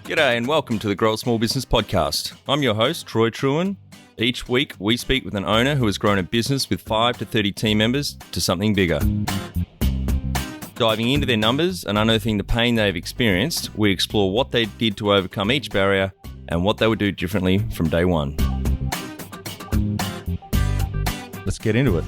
G'day and welcome to the Grow a Small Business Podcast. I'm your host, Troy Truen. Each week, we speak with an owner who has grown a business with 5 to 30 team members to something bigger. Diving into their numbers and unearthing the pain they've experienced, we explore what they did to overcome each barrier and what they would do differently from day one. Let's get into it.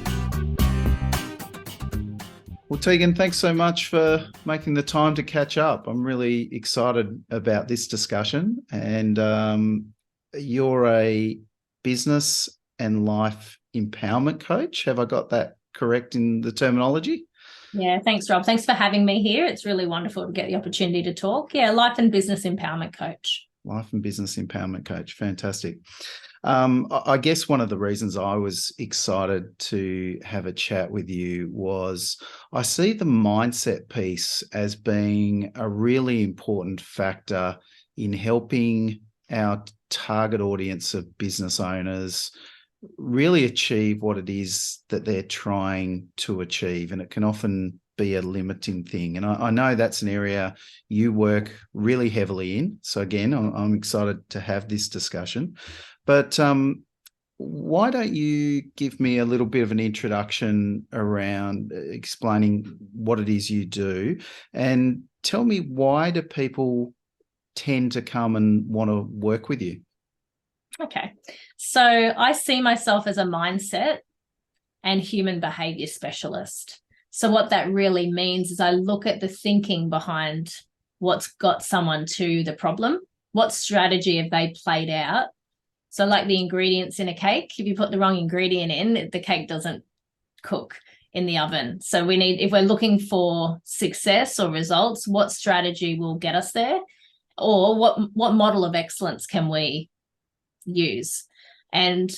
Well, Tegan, thanks so much for making the time to catch up. I'm really excited about this discussion. And you're a business and life empowerment coach. Have I got that correct in the terminology? Yeah, thanks, Rob. Thanks for having me here. It's really wonderful to get the opportunity to talk. Yeah, life and business empowerment coach. Life and business empowerment coach. Fantastic. I guess one of the reasons I was excited to have a chat with you was I see the mindset piece as being a really important factor in helping our target audience of business owners really achieve what it is that they're trying to achieve. And it can often be a limiting thing. And I know that's an area you work really heavily in. So again, I'm excited to have this discussion. But why don't you give me a little bit of an introduction around explaining what it is you do, and tell me, why do people tend to come and want to work with you? Okay. So I see myself as a mindset and human behavior specialist. So what that really means is I look at the thinking behind what's got someone to the problem. What strategy have they played out? So like the ingredients in a cake, if you put the wrong ingredient in, the cake doesn't cook in the oven. So we need, if we're looking for success or results, what strategy will get us there? Or what model of excellence can we use? And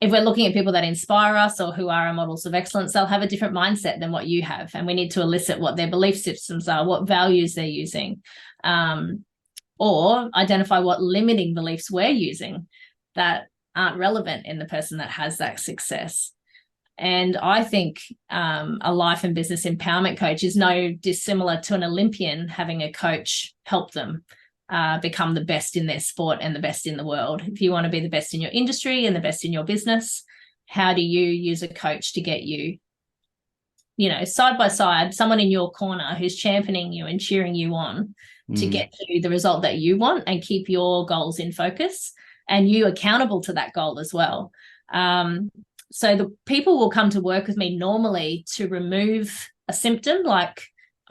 if we're looking at people that inspire us or who are our models of excellence, they'll have a different mindset than what you have. And we need to elicit what their belief systems are, what values they're using, or identify what limiting beliefs we're using that aren't relevant in the person that has that success. And I think a life and business empowerment coach is no dissimilar to an Olympian having a coach help them become the best in their sport and the best in the world. If you want to be the best in your industry and the best in your business, how do you use a coach to get you, side by side, someone in your corner who's championing you and cheering you on to get to the result that you want and keep your goals in focus and you accountable to that goal as well. So the people will come to work with me normally to remove a symptom like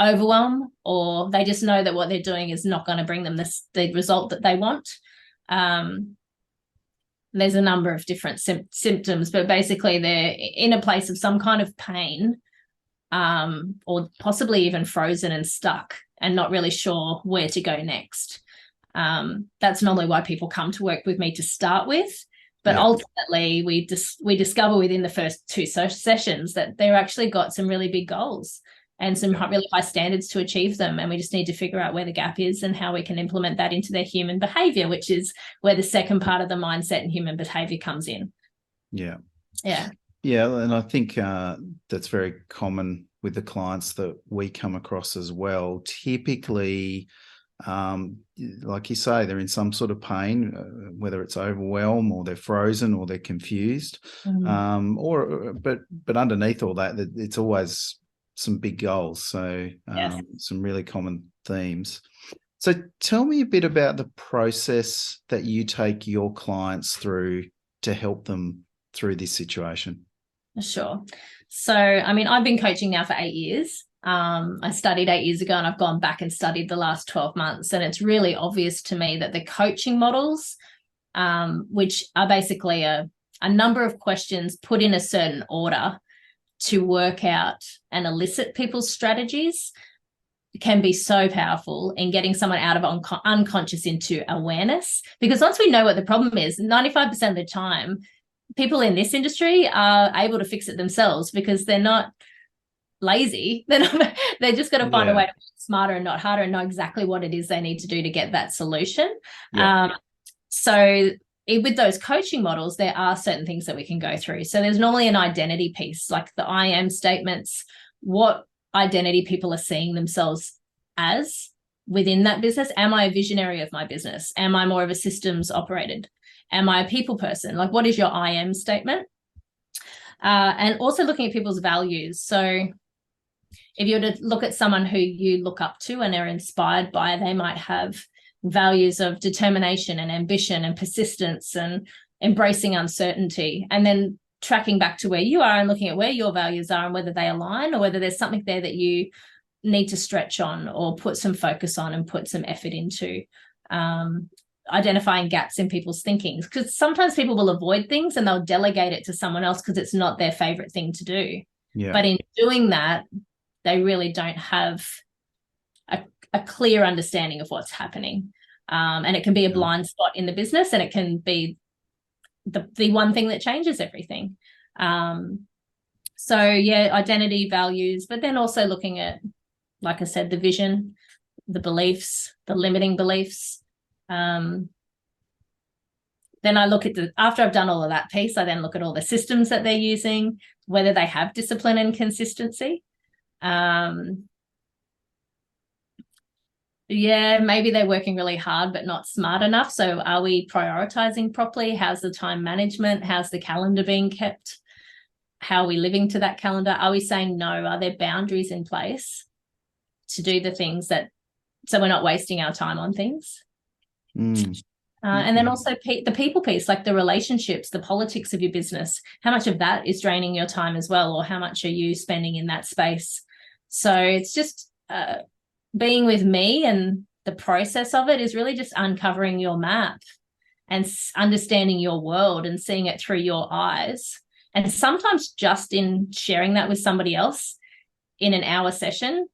overwhelm, or they just know that what they're doing is not going to bring them the result that they want. There's a number of different symptoms, but basically they're in a place of some kind of pain, or possibly even frozen and stuck and not really sure where to go next. That's normally why people come to work with me to start with. But ultimately, we discover within the first 2 sessions that they've actually got some really big goals and some really high standards to achieve them. And we just need to figure out where the gap is and how we can implement that into their human behavior, which is where the second part of the mindset and human behavior comes in. Yeah. Yeah. Yeah. And I think that's very common with the clients that we come across as well. Typically, like you say, they're in some sort of pain, whether it's overwhelm or they're frozen or they're confused, but underneath all that, it's always some big goals. So some really common themes. So tell me a bit about the process that you take your clients through to help them through this situation. Sure. So, I've been coaching now for 8 years. I studied 8 years ago and I've gone back and studied the last 12 months. And it's really obvious to me that the coaching models, which are basically a number of questions put in a certain order to work out and elicit people's strategies, can be so powerful in getting someone out of unconscious into awareness. Because once we know what the problem is, 95% of the time, people in this industry are able to fix it themselves because they're not lazy. They're just going to find a way to be smarter and not harder and know exactly what it is they need to do to get that solution. So with those coaching models, there are certain things that we can go through. So there's normally an identity piece, like the I am statements, what identity people are seeing themselves as, within that business. Am I a visionary of my business? Am I more of a systems operated? Am I a people person? Like, what is your I am statement? And also looking at people's values. So if you were to look at someone who you look up to and are inspired by, they might have values of determination and ambition and persistence and embracing uncertainty, and then tracking back to where you are and looking at where your values are and whether they align, or whether there's something there that you need to stretch on or put some focus on and put some effort into. Identifying gaps in people's thinking, because sometimes people will avoid things and they'll delegate it to someone else because it's not their favorite thing to do. Yeah. But in doing that, they really don't have a clear understanding of what's happening. And it can be a blind spot in the business, and it can be the one thing that changes everything. So yeah, identity, values, but then also looking at, like I said, the vision, the beliefs, the limiting beliefs. Then I look at after I've done all of that piece, I then look at all the systems that they're using, whether they have discipline and consistency. Yeah, maybe they're working really hard but not smart enough. So are we prioritizing properly? How's the time management? How's the calendar being kept? How are we living to that calendar? Are we saying no? Are there boundaries in place to do the things so we're not wasting our time on things? And then also the people piece, like the relationships, the politics of your business. How much of that is draining your time as well, or how much are you spending in that space? So it's just being with me, and the process of it is really just uncovering your map and understanding your world and seeing it through your eyes. And sometimes just in sharing that with somebody else in an hour session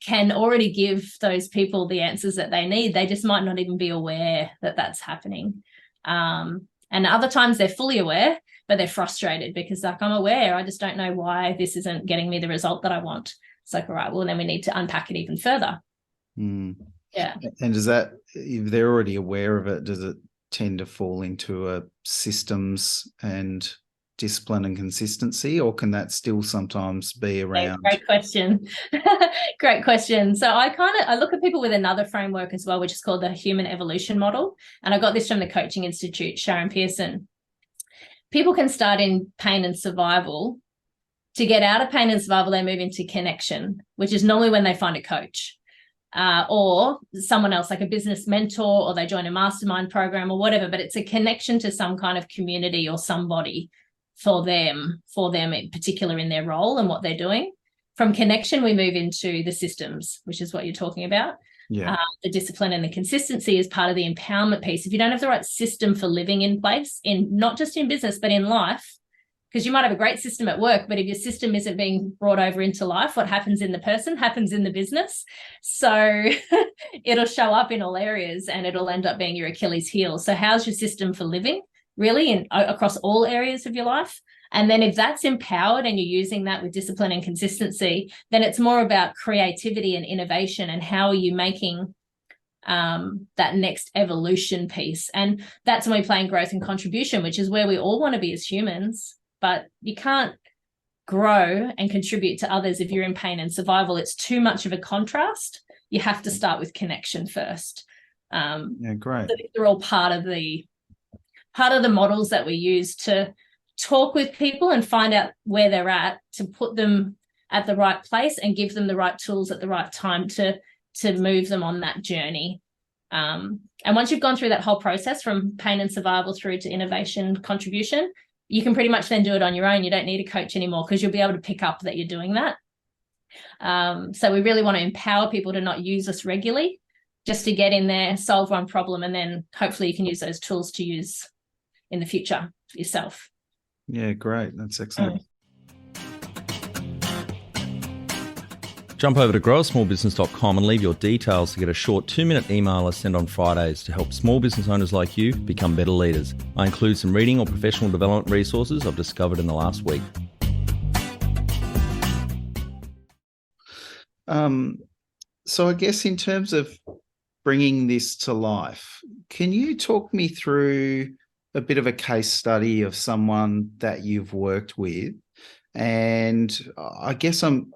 can already give those people the answers that they need. They just might not even be aware that that's happening. And other times they're fully aware, but they're frustrated because, like, I'm aware, I just don't know why this isn't getting me the result that I want. It's like, all right, well, then we need to unpack it even further. Yeah. And does that, if they're already aware of it, does it tend to fall into a systems and discipline and consistency, or can that still sometimes be around? Great question. Great question. So I look at people with another framework as well, which is called the human evolution model. And I got this from the Coaching Institute, Sharon Pearson. People can start in pain and survival. To get out of pain and survival, they move into connection, which is normally when they find a coach or someone else, like a business mentor, or they join a mastermind program or whatever, but it's a connection to some kind of community or somebody for them in particular in their role and what they're doing. From connection, we move into the systems, which is what you're talking about. Yeah. The discipline and the consistency is part of the empowerment piece. If you don't have the right system for living in place, in not just in business, but in life, because you might have a great system at work, but if your system isn't being brought over into life, what happens in the person happens in the business. So it'll show up in all areas and it'll end up being your Achilles heel. So how's your system for living really across all areas of your life? And then if that's empowered and you're using that with discipline and consistency, then it's more about creativity and innovation and how are you making that next evolution piece. And that's when we play in growth and contribution, which is where we all want to be as humans. But you can't grow and contribute to others if you're in pain and survival. It's too much of a contrast. You have to start with connection first. Yeah, great. So they're all part of the models that we use to talk with people and find out where they're at, to put them at the right place and give them the right tools at the right time to move them on that journey. And once you've gone through that whole process from pain and survival through to innovation contribution, you can pretty much then do it on your own. You don't need a coach anymore because you'll be able to pick up that you're doing that. So we really want to empower people to not use us regularly, just to get in there, solve one problem, and then hopefully you can use those tools to use in the future yourself. Yeah, great. That's excellent. Jump over to growasmallbusiness.com and leave your details to get a short 2-minute email I send on Fridays to help small business owners like you become better leaders. I include some reading or professional development resources I've discovered in the last week. So I guess in terms of bringing this to life, can you talk me through a bit of a case study of someone that you've worked with? And I guess I'm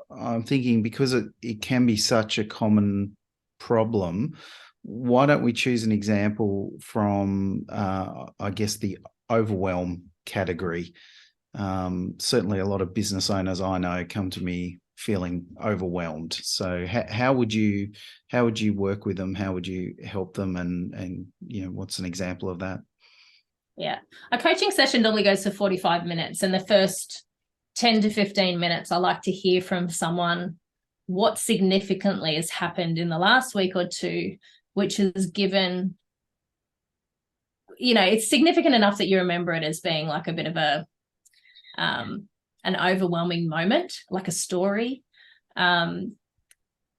thinking, because it can be such a common problem, why don't we choose an example from, I guess, the overwhelm category? Certainly a lot of business owners I know come to me feeling overwhelmed. So how would you work with them? How would you help them? And what's an example of that? Yeah. A coaching session normally goes for 45 minutes. And the first 10 to 15 minutes, I like to hear from someone what significantly has happened in the last week or two, which has given, it's significant enough that you remember it as being like a bit of an overwhelming moment, like a story. When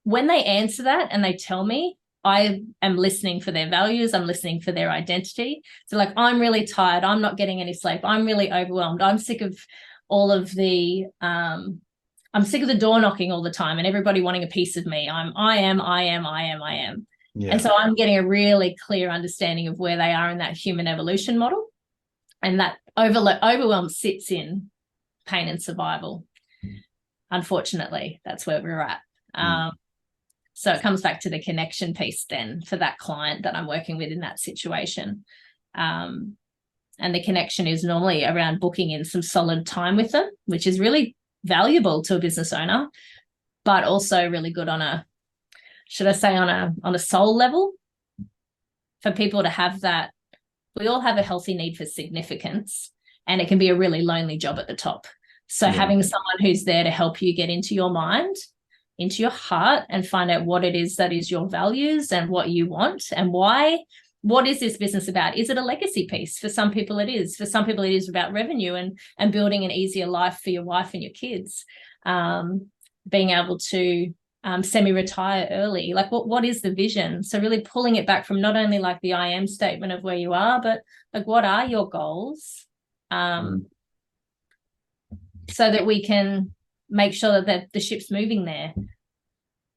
they answer that and they tell me, I am listening for their values. I'm listening for their identity. So like, I'm really tired. I'm not getting any sleep. I'm really overwhelmed. I'm sick of all of the, I'm sick of the door knocking all the time and everybody wanting a piece of me. I am. Yeah. And so I'm getting a really clear understanding of where they are in that human evolution model. And that overwhelm sits in pain and survival. Unfortunately, that's where we're at. So it comes back to the connection piece then for that client that I'm working with in that situation. And the connection is normally around booking in some solid time with them, which is really valuable to a business owner, but also really good on a soul level for people to have that. We all have a healthy need for significance, and it can be a really lonely job at the top. So having someone who's there to help you get into your mind, into your heart, and find out what it is that is your values and what you want and why. What is this business about? Is it a legacy piece? For some people it is. For some people it is about revenue and building an easier life for your wife and your kids. Being able to semi-retire early. Like what is the vision? So really pulling it back from not only like the I am statement of where you are, but like what are your goals? So that we can make sure that the ship's moving there.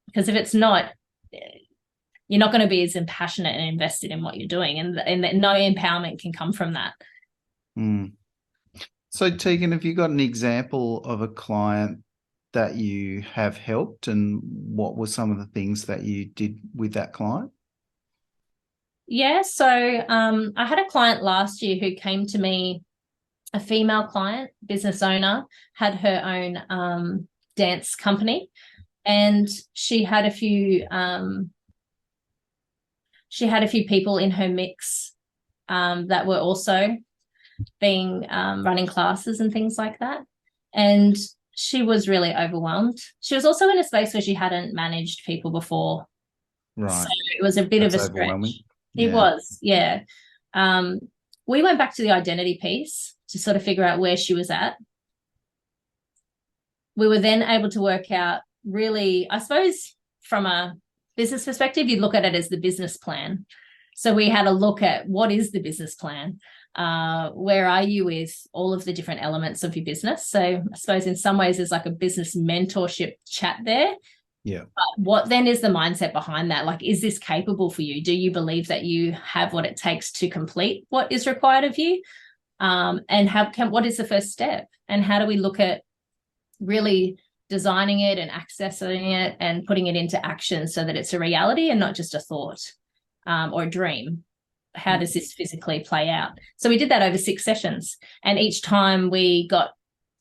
Because if it's not, you're not going to be as passionate and invested in what you're doing, and that no empowerment can come from that. So Tegan, have you got an example of a client that you have helped, and what were some of the things that you did with that client? Yeah, so I had a client last year who came to me, a female client, business owner, had her own dance company, and she had a few people in her mix that were also being running classes and things like that. And she was really overwhelmed. She was also in a space where she hadn't managed people before. Right. So it was a bit of a stretch. It was, yeah. We went back to the identity piece to sort of figure out where she was at. We were then able to work out really, I suppose, from a business perspective, you'd look at it as the business plan. So we had a look at what is the business plan? Where are you with all of the different elements of your business? So I suppose in some ways there's like a business mentorship chat there. Yeah. But what then is the mindset behind that? Like, is this capable for you? Do you believe that you have what it takes to complete what is required of you? And what is the first step? And how do we look at really designing it and accessing it and putting it into action so that it's a reality and not just a thought or a dream? How does this physically play out? So we did that over 6 sessions, and each time we got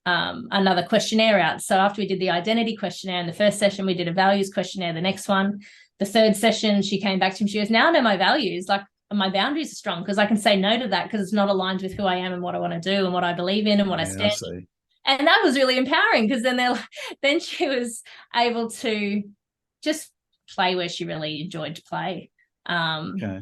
another questionnaire out. So after we did the identity questionnaire in the first session, we did a values questionnaire the next one. The third session, she came back to me, she goes, now I know my values, like my boundaries are strong because I can say no to that because it's not aligned with who I am and what I want to do and what I believe in and what I stand for. And that was really empowering because then she was able to just play where she really enjoyed to play. Okay.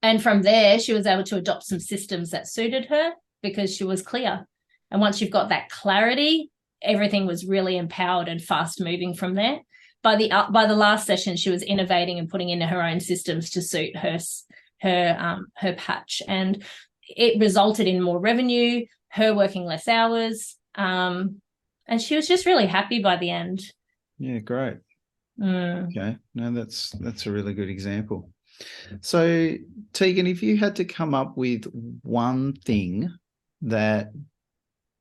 And from there, she was able to adopt some systems that suited her because she was clear. And once you've got that clarity, everything was really empowered and fast moving from there. By the last session, she was innovating and putting in her own systems to suit her patch. And it resulted in more revenue, her working less hours. And she was just really happy by the end. Yeah, great. Okay. No, that's a really good example. So, Tegan, if you had to come up with one thing that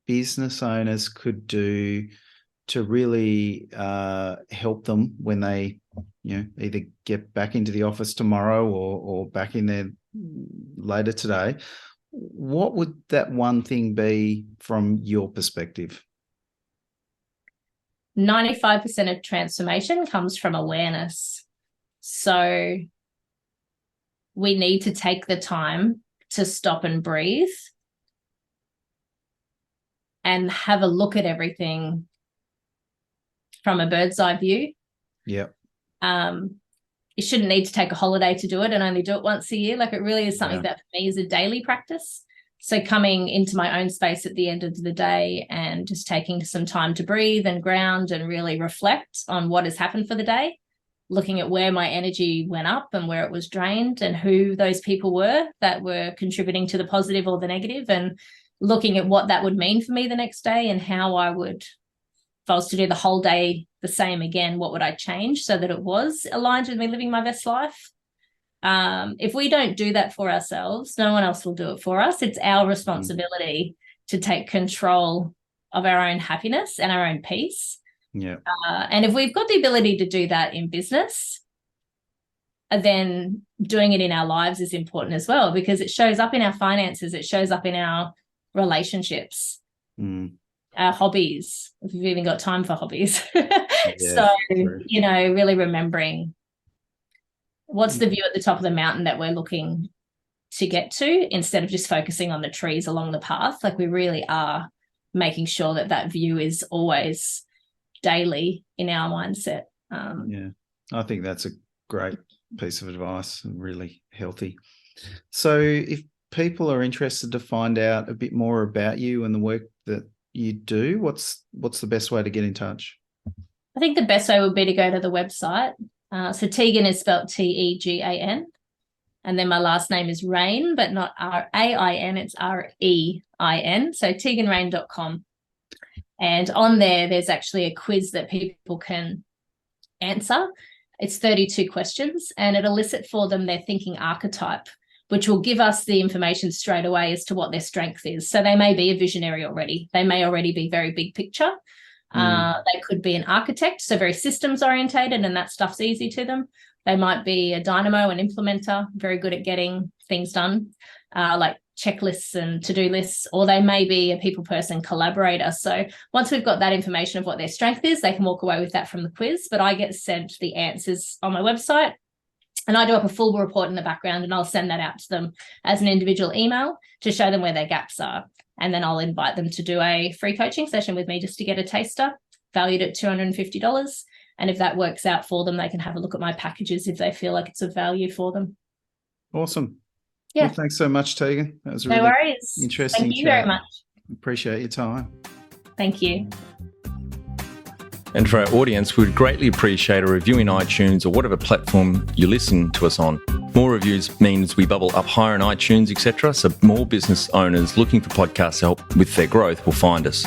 business owners could do to really help them when they either get back into the office tomorrow or back in there later today, what would that one thing be from your perspective? 95% of transformation comes from awareness. So we need to take the time to stop and breathe and have a look at everything from a bird's eye view. Yeah. You shouldn't need to take a holiday to do it and only do it once a year. Like, it really is something that for me is a daily practice. So coming into my own space at the end of the day and just taking some time to breathe and ground and really reflect on what has happened for the day, looking at where my energy went up and where it was drained and who those people were that were contributing to the positive or the negative, and looking at what that would mean for me the next day and how I would, if I was to do the whole day the same again, what would I change so that it was aligned with me living my best life? If we don't do that for ourselves, no one else will do it for us. It's our responsibility to take control of our own happiness and our own peace. Yeah. And if we've got the ability to do that in business, then doing it in our lives is important as well, because it shows up in our finances, it shows up in our relationships, our hobbies, if you've even got time for hobbies. So, really remembering what's the view at the top of the mountain that we're looking to get to, instead of just focusing on the trees along the path. Like, we really are making sure that that view is always daily in our mindset. I think that's a great piece of advice and really healthy. So if people are interested to find out a bit more about you and the work that you do, what's the best way to get in touch? I think the best way would be to go to the website. So Tegan is spelled Tegan, and then my last name is Rein, but not Rain, it's Rein. So teganrein.com. And on there's actually a quiz that people can answer. It's 32 questions, and it elicits for them their thinking archetype, which will give us the information straight away as to what their strength is. So they may be a visionary already. They may already be very big picture. They could be an architect, so very systems orientated, and that stuff's easy to them. They might be a dynamo, an implementer, very good at getting things done, like checklists and to-do lists, or they may be a people person, collaborator. So once we've got that information of what their strength is, they can walk away with that from the quiz. But I get sent the answers on my website, and I do up a full report in the background, and I'll send that out to them as an individual email to show them where their gaps are. And then I'll invite them to do a free coaching session with me just to get a taster, valued at $250. And if that works out for them, they can have a look at my packages if they feel like it's of value for them. Awesome. Yeah. Well, thanks so much, Tegan. That was a no really worries. interesting Thank you chat. very much. Appreciate your time. Thank you. And for our audience, we would greatly appreciate a review in iTunes or whatever platform you listen to us on. More reviews means we bubble up higher in iTunes, etc. So more business owners looking for podcast help with their growth will find us.